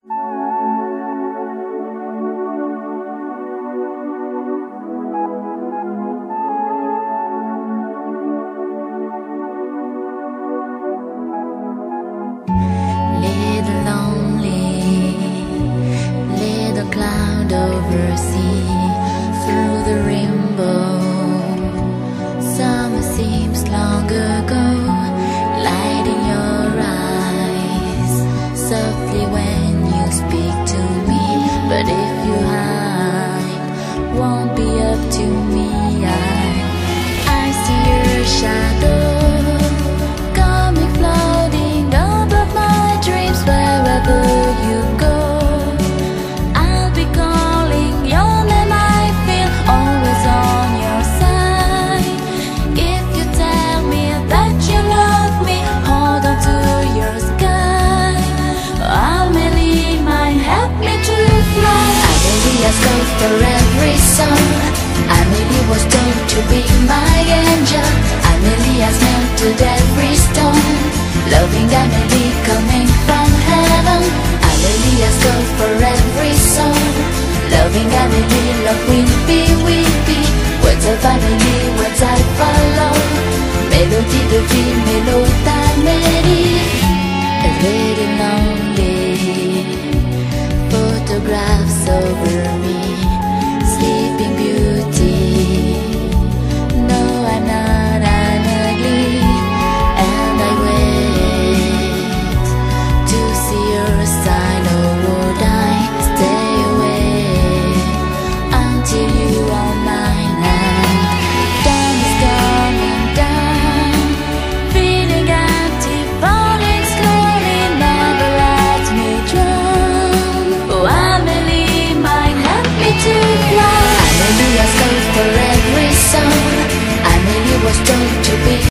Little lonely, little cloud over sea, through the rainbow. Summer seems long ago, light in your eyes, softly when you speak to me. But if you hide, won't be up to me. I see your shadow coming, floating above my dreams. Wherever you go, I'll be calling your name. I feel always on your side. If you tell me that you love me, hold on to your sky. Amelie might help me to fly. Amelia's go for every song. Amelie was told to be my angel. Amelia's melted every stone. Loving Amelie coming